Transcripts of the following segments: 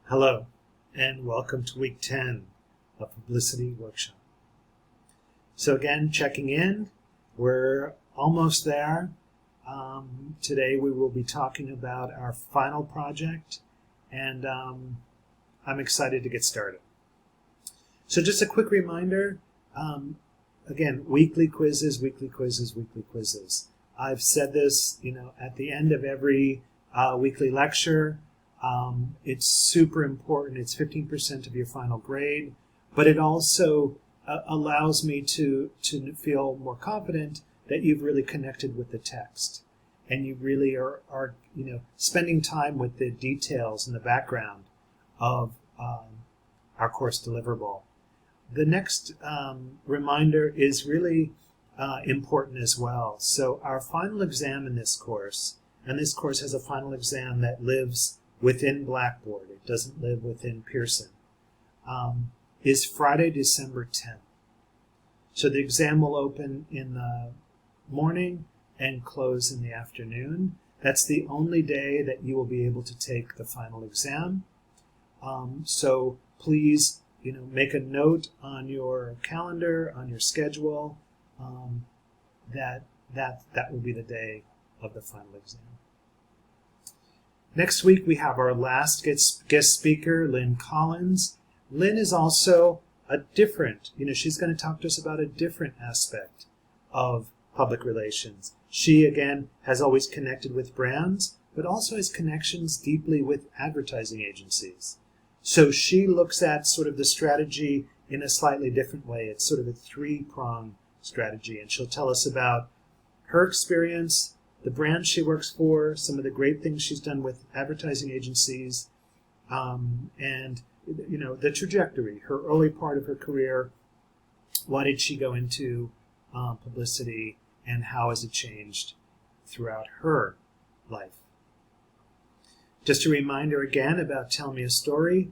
Hello, and welcome to week 10 of Publicity Workshop. So again, checking in, we're almost there. Today we will be talking about our final project, and I'm excited to get started. So just a quick reminder, again, weekly quizzes, weekly quizzes, weekly quizzes. I've said this, at the end of every weekly lecture. It's super important. It's 15% of your final grade, but it also allows me to feel more confident that you've really connected with the text and you really are spending time with the details and the background of our course deliverable. The next reminder is really important as well. So our final exam in this course, and this course has a final exam that lives within Blackboard, it doesn't live within Pearson, is Friday, December 10th. So the exam will open in the morning and close in the afternoon. That's the only day that you will be able to take the final exam. So please, make a note on your calendar, on your schedule, that will be the day of the final exam. Next week, we have our last guest speaker, Lynn Collins. Lynn is also a different, she's going to talk to us about a different aspect of public relations. She, again, has always connected with brands, but also has connections deeply with advertising agencies. So she looks at sort of the strategy in a slightly different way. It's sort of a three-pronged strategy, and she'll tell us about her experience, the brand she works for, some of the great things she's done with advertising agencies, and the trajectory, her early part of her career. Why did she go into publicity, and how has it changed throughout her life? Just a reminder again about Tell Me a Story.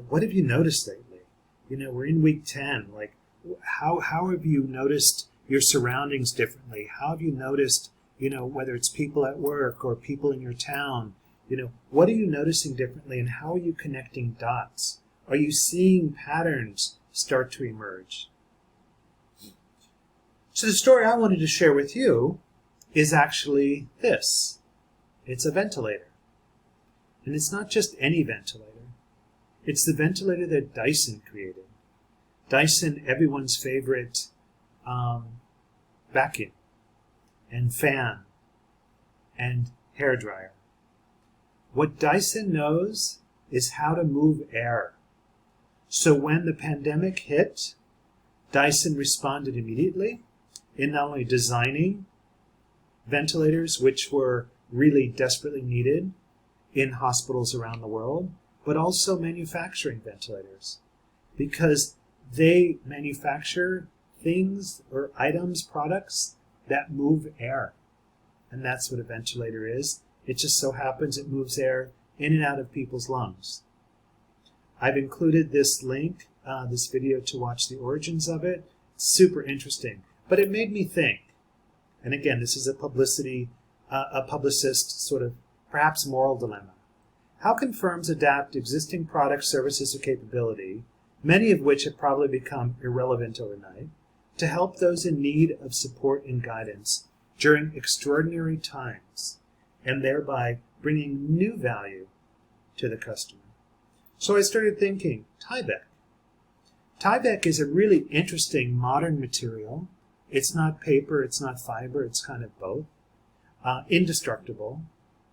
What have you noticed lately? We're in week 10. How have you noticed your surroundings differently? How have you noticed whether it's people at work or people in your town, what are you noticing differently, and how are you connecting dots? Are you seeing patterns start to emerge? So the story I wanted to share with you is actually this. It's a ventilator. And it's not just any ventilator. It's the ventilator that Dyson created. Dyson, everyone's favorite vacuum and fan and hairdryer. What Dyson knows is how to move air. So when the pandemic hit, Dyson responded immediately in not only designing ventilators, which were really desperately needed in hospitals around the world, but also manufacturing ventilators, because they manufacture things or items, products that move air. And that's what a ventilator is. It just so happens it moves air in and out of people's lungs. I've included this link, this video, to watch the origins of it. It's super interesting. But it made me think, and again, this is a publicist sort of perhaps moral dilemma. How can firms adapt existing products, services, or capability, many of which have probably become irrelevant overnight, to help those in need of support and guidance during extraordinary times, and thereby bringing new value to the customer? So I started thinking, Tyvek. Tyvek is a really interesting modern material. It's not paper, it's not fiber, it's kind of both. Indestructible,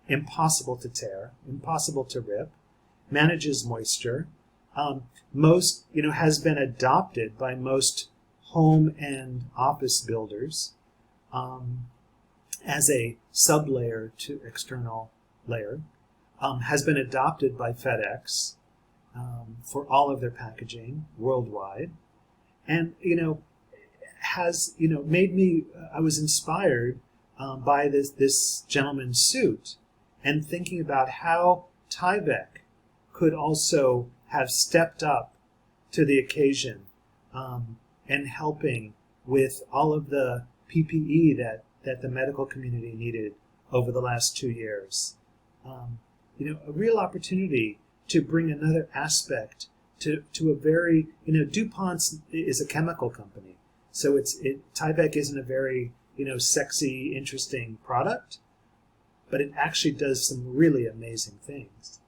impossible to tear, impossible to rip, manages moisture. Has been adopted by most home and office builders as a sublayer to external layer, has been adopted by FedEx for all of their packaging worldwide, and has made me. I was inspired by this gentleman's suit, and thinking about how Tyvek could also have stepped up to the occasion and helping with all of the PPE that the medical community needed over the last 2 years. A real opportunity to bring another aspect to a very, DuPont is a chemical company. So Tyvek isn't a very, sexy, interesting product, but it actually does some really amazing things.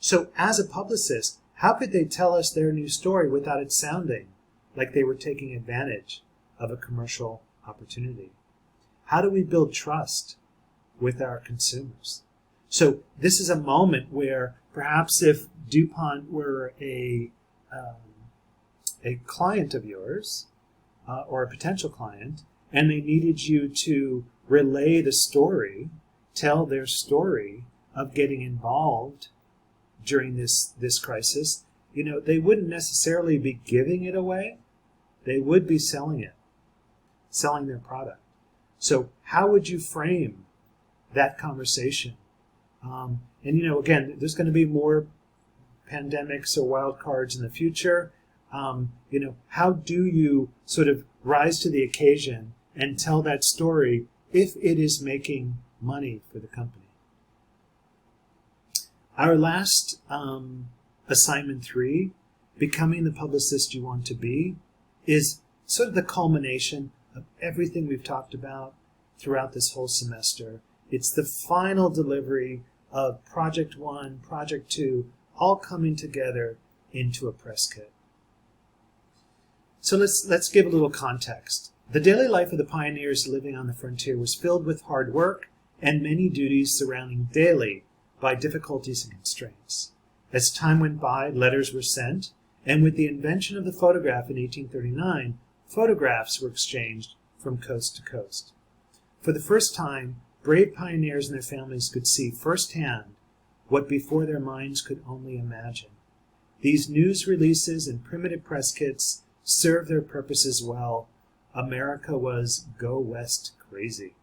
So as a publicist, how could they tell us their new story without it sounding like they were taking advantage of a commercial opportunity? How do we build trust with our consumers? So this is a moment where perhaps if DuPont were a client of yours or a potential client, and they needed you to relay the story, tell their story of getting involved during this crisis, they wouldn't necessarily be giving it away. They would be selling it, selling their product. So how would you frame that conversation? And again, there's going to be more pandemics or wild cards in the future. How do you sort of rise to the occasion and tell that story if it is making money for the company? Our last assignment 3, becoming the publicist you want to be, is sort of the culmination of everything we've talked about throughout this whole semester. It's the final delivery of Project 1, Project 2, all coming together into a press kit. So let's give a little context. The daily life of the pioneers living on the frontier was filled with hard work and many duties surrounding daily by difficulties and constraints. As time went by, letters were sent, and with the invention of the photograph in 1839, photographs were exchanged from coast to coast. For the first time, brave pioneers and their families could see firsthand what before their minds could only imagine. These news releases and primitive press kits served their purposes well. America was go west crazy.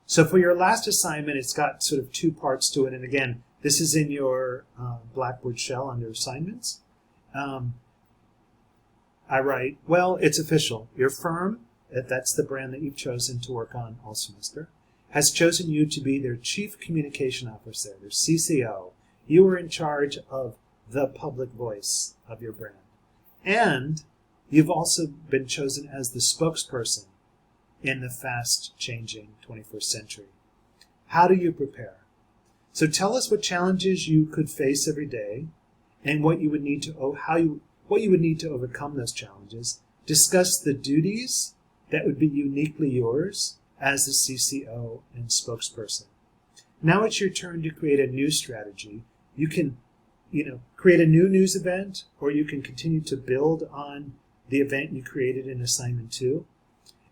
So for your last assignment, it's got sort of 2 parts to it. And again, this is in your Blackboard shell under assignments. I write, well, it's official. Your firm, that's the brand that you've chosen to work on all semester, has chosen you to be their Chief Communication Officer, their CCO. You are in charge of the public voice of your brand. And you've also been chosen as the spokesperson in the fast-changing 21st century. How do you prepare? So tell us what challenges you could face every day and what you would need to overcome those challenges. Discuss the duties that would be uniquely yours as the CCO and spokesperson. Now it's your turn to create a news strategy. You can, create a new news event, or you can continue to build on the event you created in assignment 2,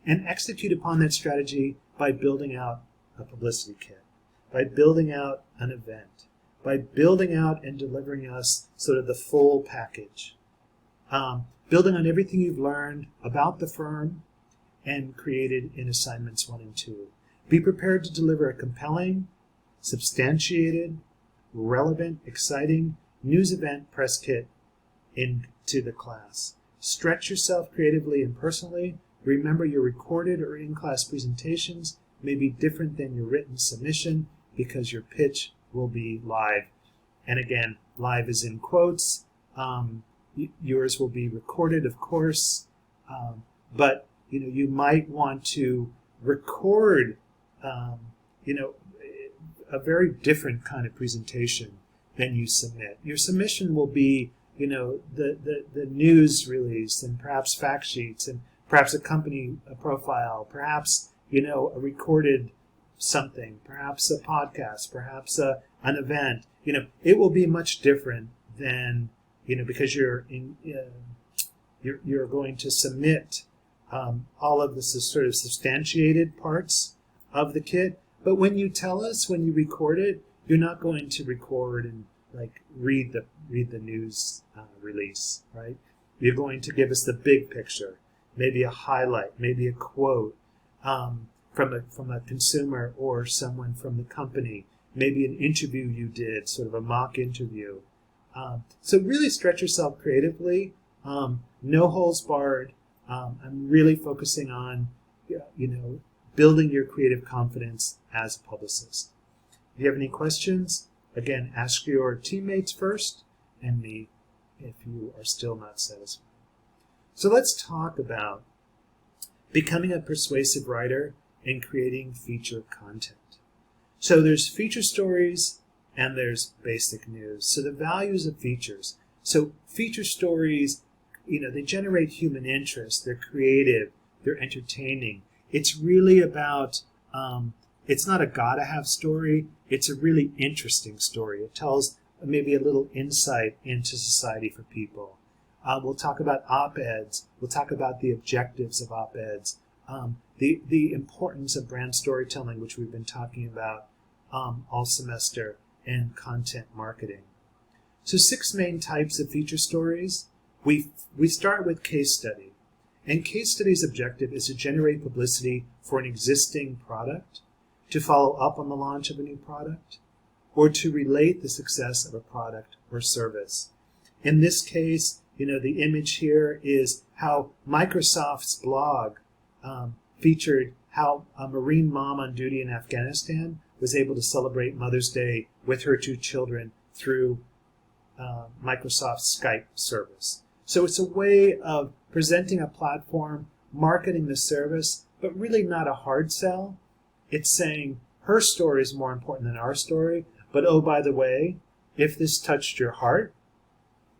and execute upon that strategy by building out a publicity kit, by building out an event, by building out and delivering us sort of the full package. Building on everything you've learned about the firm and created in assignments 1 and 2. Be prepared to deliver a compelling, substantiated, relevant, exciting news event press kit into the class. Stretch yourself creatively and personally. Remember, your recorded or in-class presentations may be different than your written submission because your pitch will be live. And again, live is in quotes. Yours will be recorded, of course, but you might want to record, a very different kind of presentation than you submit. Your submission will be, the news release, and perhaps fact sheets, and perhaps a company profile, perhaps, a recorded something, perhaps a podcast, perhaps an event. It will be much different than, because you're going to submit all of the sort of substantiated parts of the kit. But when you tell us, when you record it, you're not going to record and read the news release, right? You're going to give us the big picture, maybe a highlight, maybe a quote from a consumer or someone from the company, maybe an interview you did, sort of a mock interview. So really stretch yourself creatively. No holds barred. I'm really focusing on, building your creative confidence as a publicist. If you have any questions, again, ask your teammates first and me if you are still not satisfied. So let's talk about becoming a persuasive writer and creating feature content. So there's feature stories and there's basic news. So the values of features. So feature stories, they generate human interest. They're creative. They're entertaining. It's really about, it's not a gotta-have story. It's a really interesting story. It tells maybe a little insight into society for people. We'll talk about op-eds. We'll talk about the objectives of op-eds. The importance of brand storytelling, which we've been talking about all semester, and content marketing. So 6 main types of feature stories. We start with case study. And case study's objective is to generate publicity for an existing product, to follow up on the launch of a new product, or to relate the success of a product or service. In this case, the image here is how Microsoft's blog featured how a Marine mom on duty in Afghanistan was able to celebrate Mother's Day with her 2 children through Microsoft's Skype service. So it's a way of presenting a platform, marketing the service, but really not a hard sell. It's saying her story is more important than our story, but oh, by the way, if this touched your heart,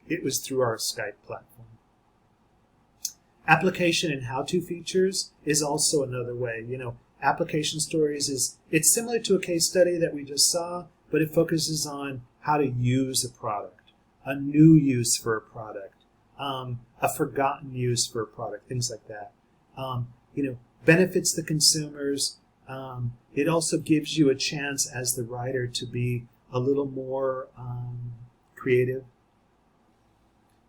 it was through our Skype platform. Application and how-to features is also another way. Application stories it's similar to a case study that we just saw, but it focuses on how to use a product, a new use for a product, a forgotten use for a product, things like that. Benefits the consumers. It also gives you a chance as the writer to be a little more creative.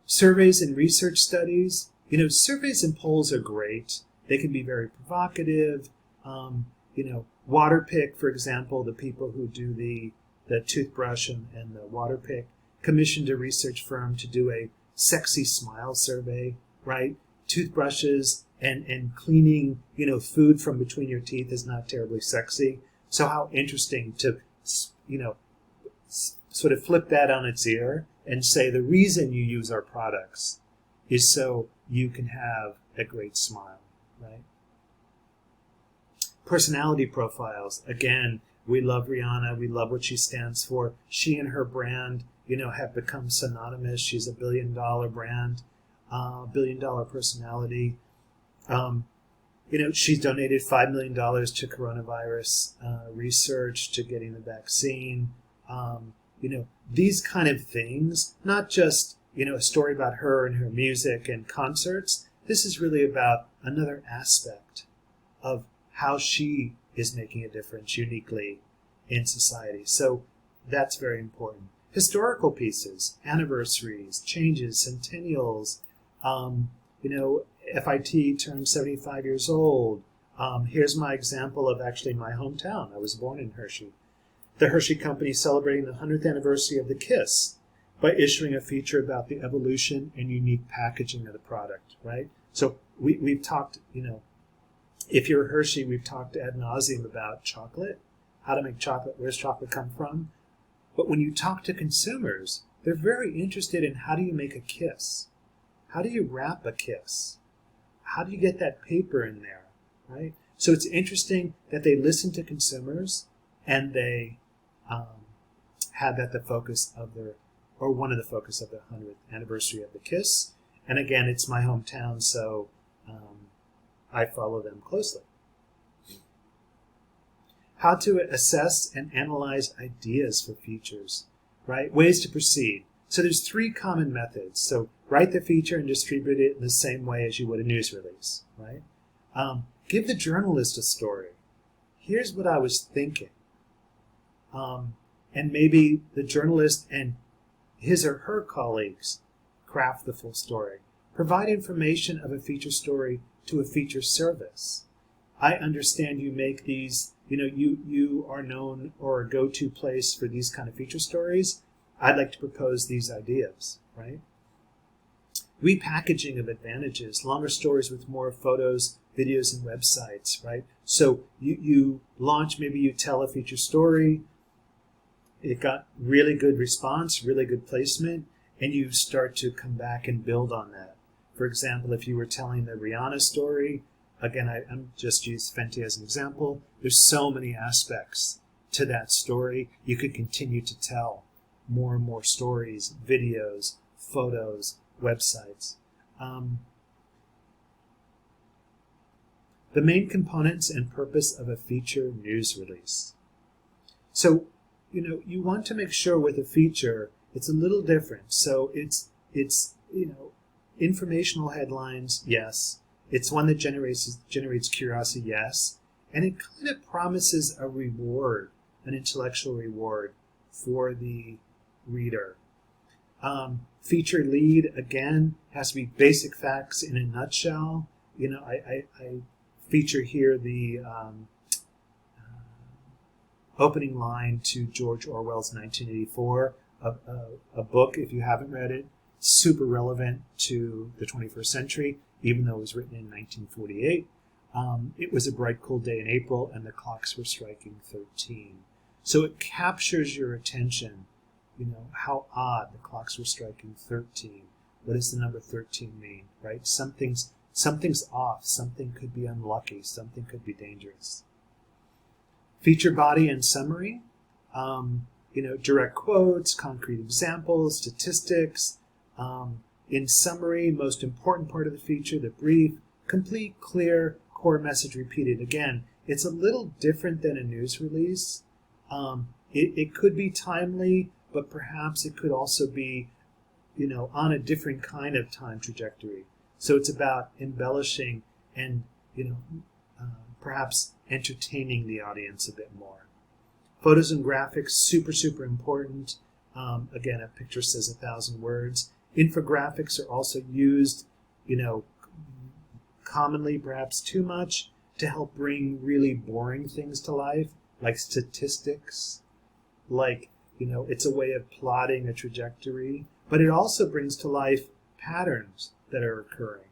Surveys and research studies. Surveys and polls are great. They can be very provocative. Waterpik, for example, the people who do the toothbrush and the Waterpik commissioned a research firm to do a sexy smile survey, right? Toothbrushes and cleaning, food from between your teeth is not terribly sexy. So how interesting to, sort of flip that on its ear and say the reason you use our products is so you can have a great smile, right? Personality profiles. Again, we love Rihanna. We love what she stands for. She and her brand, have become synonymous. She's a billion-dollar brand, billion-dollar personality. She's donated $5 million to coronavirus research, to getting the vaccine. These kind of things, not just, a story about her and her music and concerts. This is really about another aspect of how she is making a difference uniquely in society. So that's very important. Historical pieces, anniversaries, changes, centennials. FIT turned 75 years old. Here's my example of actually my hometown. I was born in Hershey. The Hershey Company celebrating the 100th anniversary of the Kiss by issuing a feature about the evolution and unique packaging of the product, right? So we've talked, if you're Hershey, we've talked ad nauseum about chocolate, how to make chocolate, where's chocolate come from. But when you talk to consumers, they're very interested in how do you make a kiss? How do you wrap a kiss? How do you get that paper in there, right? So it's interesting that they listen to consumers and they had that the focus of one of the focus of the 100th anniversary of the Kiss. And again, it's my hometown, so I follow them closely. How to assess and analyze ideas for features, right? Ways to proceed. So there's 3 common methods. So write the feature and distribute it in the same way as you would a news release, right? Give the journalist a story. Here's what I was thinking. And maybe the journalist and his or her colleagues craft the full story. Provide information of a feature story to a feature service. I understand you make these, you are known or a go-to place for these kind of feature stories. I'd like to propose these ideas, right? Repackaging of advantages, longer stories with more photos, videos, and websites, right? So you launch, maybe you tell a feature story. it got really good response, really good placement, and you start to come back and build on that. For example, if you were telling the Rihanna story, again, I'm just use Fenty as an example, there's so many aspects to that story. You could continue to tell more and more stories, videos, photos, websites. The main components and purpose of a feature news release. So, you want to make sure with a feature, it's a little different. So it's informational headlines, yes. It's one that generates curiosity, yes. And it kind of promises a reward, an intellectual reward for the reader. Feature lead, again, has to be basic facts in a nutshell. I feature here the opening line to George Orwell's 1984, a book, if you haven't read it, super relevant to the 21st century, even though it was written in 1948. It was a bright, cool day in April, and the clocks were striking 13. So it captures your attention. How odd, the clocks were striking 13. What does the number 13 mean, right? Something's off. Something could be unlucky. Something could be dangerous. Feature body and summary. Direct quotes, concrete examples, statistics. In summary, most important part of the feature, the brief, complete, clear, core message repeated. Again, it's a little different than a news release. It could be timely, but perhaps it could also be, on a different kind of time trajectory. So it's about embellishing and, perhaps entertaining the audience a bit more. Photos and graphics, super, super important. Again, a picture says 1,000 words. Infographics are also used, commonly, perhaps too much, to help bring really boring things to life, like statistics, like, it's a way of plotting a trajectory, but it also brings to life patterns that are occurring.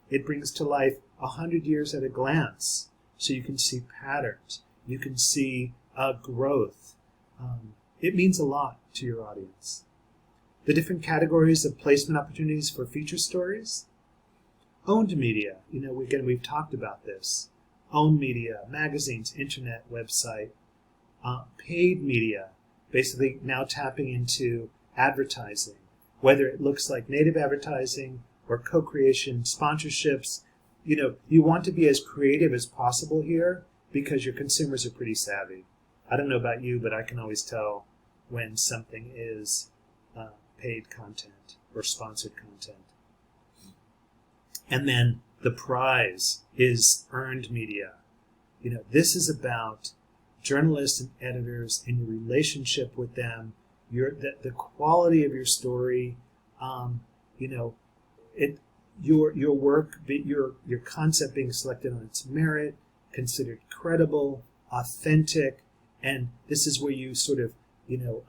It brings to life 100 years at a glance, so you can see patterns. You can see growth. It means a lot to your audience. The different categories of placement opportunities for feature stories. Owned media, again, we've talked about this. Owned media, magazines, internet, website. Paid media, basically now tapping into advertising, whether it looks like native advertising or co-creation, sponsorships. You want to be as creative as possible here because your consumers are pretty savvy. I don't know about you, but I can always tell when something is paid content or sponsored content. And then the prize is earned media. This is about journalists and editors and your relationship with them, the quality of your story, your work, your concept being selected on its merit, considered credible, authentic, and this is where you sort of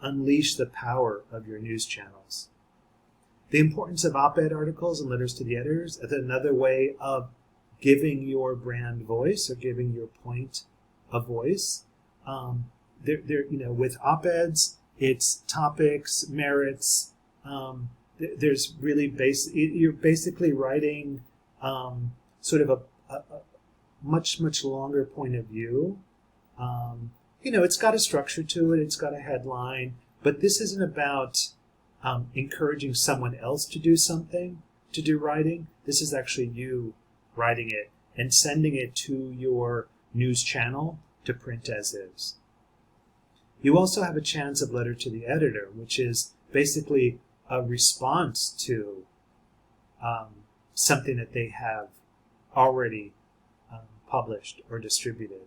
unleash the power of your news channels. The importance of op-ed articles and letters to the editors is another way of giving your brand voice or giving your point a voice. With op-eds, it's topics, merits. There's really you're basically writing sort of a much, much longer point of view. It's got a structure to it, it's got a headline, but this isn't about encouraging someone else to do something, to do writing. This is actually you writing it and sending it to your news channel to print as is. You also have a chance of letter to the editor, which is basically a response to something that they have already published or distributed.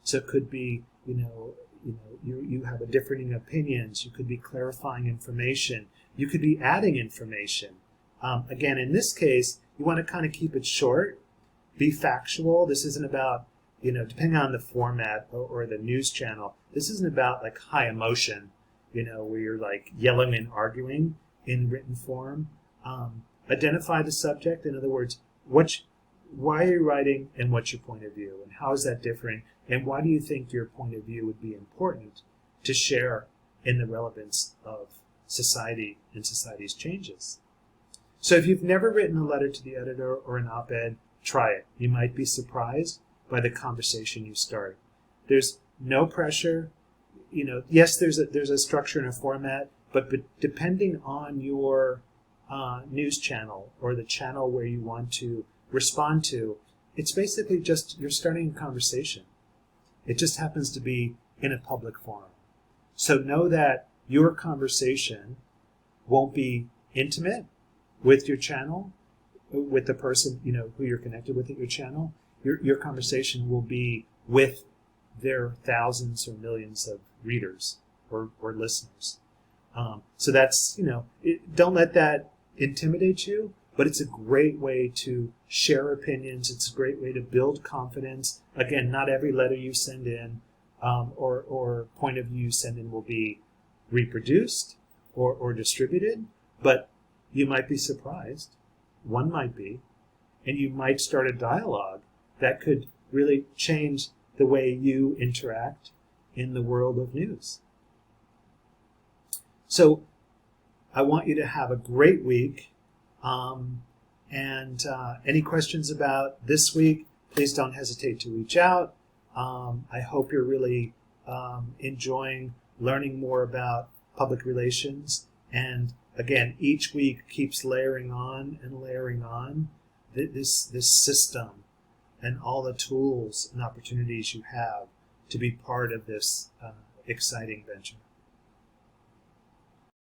So it could be, you have a differing opinions. You could be clarifying information. You could be adding information. Again, in this case, you want to kind of keep it short, be factual. This isn't about, depending on the format or the news channel, this isn't about like high emotion, where you're like yelling and arguing in written form. Identify the subject. In other words, why are you writing and what's your point of view and how is that different and why do you think your point of view would be important to share in the relevance of society and society's changes. So if you've never written a letter to the editor or an op-ed, try it. You might be surprised by the conversation you start. There's no pressure. Yes, there's a structure and a format, but depending on your news channel or the channel where you want to respond to, it's basically just you're starting a conversation. It just happens to be in a public forum. So know that your conversation won't be intimate with your channel, with the person who you're connected with at your channel. Your conversation will be with their thousands or millions of readers or listeners. So that's don't let that intimidate you, but it's a great way to share opinions. It's a great way to build confidence. Again, not every letter you send in or point of view you send in will be reproduced or distributed, but you might be surprised. One might be, and you might start a dialogue that could really change the way you interact in the world of news. So I want you to have a great week. Any questions about this week, please don't hesitate to reach out. I hope you're really enjoying learning more about public relations. And again, each week keeps layering on and layering on this system and all the tools and opportunities you have to be part of this exciting venture.